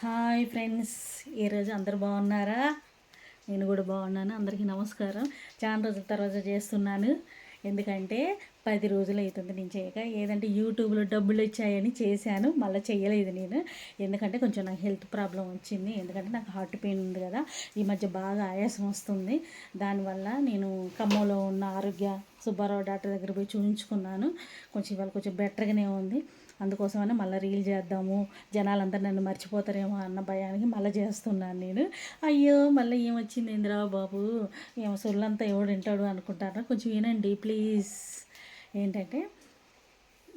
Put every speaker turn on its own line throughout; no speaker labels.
Hi friends, ఈరోజు అందరు బాగున్నారా? నేను కూడా బాగున్నాను. అందరికీ నమస్కారం. చాలా రోజుల తర్వాత చేస్తున్నాను. ఎందుకంటే 10 రోజులు అవుతుంది నేను చేయక. ఏదంటే యూట్యూబ్లో డబ్బులు వచ్చాయని చేశాను, మళ్ళీ చేయలేదు నేను. ఎందుకంటే కొంచెం నాకు హెల్త్ ప్రాబ్లం వచ్చింది. ఎందుకంటే నాకు హార్ట్ పెయిన్ ఉంది కదా, ఈ మధ్య బాగా ఆయాసం వస్తుంది. దానివల్ల నేను ఖమ్మంలో ఉన్న ఆరోగ్య సుబ్బారావు డాక్టర్ దగ్గర పోయి చూపించుకున్నాను. ఇవాళ కొంచెం బెటర్గానే ఉంది. అందుకోసమని మళ్ళీ రీల్ చేద్దాము, జనాలందరూ నన్ను మర్చిపోతారేమో అన్న భయానికి మళ్ళీ చేస్తున్నాను నేను. అయ్యో మళ్ళీ ఏమొచ్చింది ఇందిరా బాబు, ఏమో సొల్లంతా ఎవడు వింటాడు అనుకుంటారా? కొంచెం వినండి ప్లీజ్. ఏంటంటే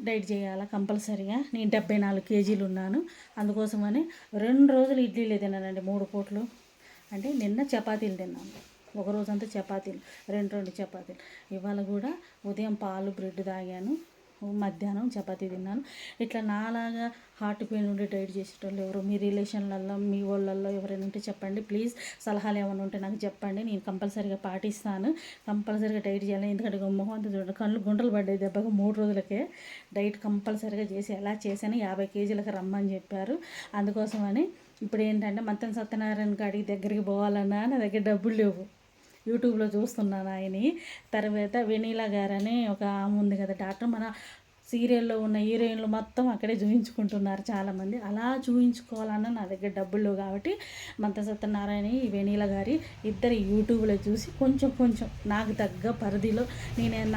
డైట్ చేయాలా కంపల్సరీగా. నేను 74 కేజీలు ఉన్నాను. అందుకోసమని 2 రోజులు ఇడ్లీలే తిన్నానండి, 3 పూటలు. అంటే నిన్న చపాతీలు తిన్నాను, ఒక రోజంతా చపాతీలు, రెండు చపాతీలు. ఇవాళ కూడా ఉదయం పాలు బ్రెడ్ తాగాను, మధ్యాహ్నం చపాతీ తిన్నాను. ఇట్లా నాలాగా హార్ట్ పెయిన్ ఉండి డైట్ చేసేటోళ్ళు ఎవరు మీ రిలేషన్లలో, మీ వాళ్ళల్లో ఎవరైనా ఉంటే చెప్పండి ప్లీజ్. సలహాలు ఏమైనా ఉంటే నాకు చెప్పండి, నేను కంపల్సరీగా పాటిస్తాను. కంపల్సరీగా డైట్ చేయాలి. ఎందుకంటే మొహం అంతా చూడండి, కళ్ళు గుంటలు పడ్డాయి దెబ్బగా 3 రోజులకే. డైట్ కంపల్సరీగా చేసి ఎలా చేశాను, 50 కేజీలకు రమ్మని చెప్పారు. అందుకోసమని ఇప్పుడు ఏంటంటే మంతెన సత్యనారాయణ గారికి దగ్గరికి పోవాలన్నా నా దగ్గర డబ్బులు లేవు. యూట్యూబ్లో చూస్తున్నాను ఆయన్ని. తర్వాత వెనీలా గారని ఒక ఆమె ఉంది కదా డాక్టర్, మన సీరియల్లో ఉన్న హీరోయిన్లు మొత్తం అక్కడే చూయించుకుంటున్నారు చాలామంది. అలా చూయించుకోవాలన్నా నా దగ్గర డబ్బులు లేవు కాబట్టి మంత సత్యనారాయణ, వెనీలా గారి ఇద్దరు యూట్యూబ్లో చూసి కొంచెం కొంచెం నాకు తగ్గ పరిధిలో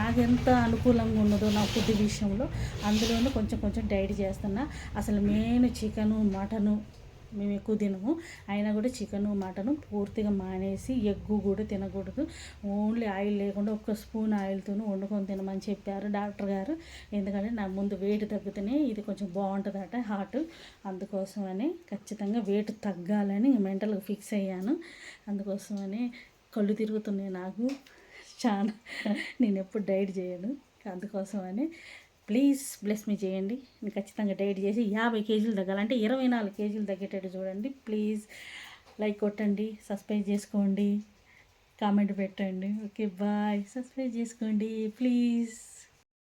నాకు ఎంత అనుకూలంగా ఉన్నదో నా ఫుడ్ విషయంలో అందులోనూ కొంచెం కొంచెం డైట్ చేస్తున్నా. అసలు మెయిన్ చికెను మటను మేము ఎక్కువ తినము. అయినా కూడా చికెను మటను పూర్తిగా మానేసి, ఎగ్గు కూడా తినకూడదు. ఓన్లీ ఆయిల్ లేకుండా 1 స్పూన్ ఆయిల్తో వండుకొని తినమని చెప్పారు డాక్టర్ గారు. ఎందుకంటే నా ముందు వెయిట్ తగ్గితేనే ఇది కొంచెం బాగుంటుందట హార్ట్. అందుకోసమని ఖచ్చితంగా వెయిట్ తగ్గాలని మెంటల్గా ఫిక్స్ అయ్యాను. అందుకోసమని కళ్ళు తిరుగుతున్నాయి నాకు చాలా. నేను ఎప్పుడు డైట్ చేయను. అందుకోసమని ప్లీజ్ బ్లెస్ మీ చేయండి. నేను ఖచ్చితంగా డైట్ చేసి 50 కేజీలు తగ్గాలంటే 24 కేజీలు తగ్గేటట్టు చూడండి ప్లీజ్. లైక్ కొట్టండి, సబ్స్క్రైబ్ చేసుకోండి, కామెంట్ పెట్టండి. Okay bye. సబ్స్క్రైబ్ చేసుకోండి ప్లీజ్.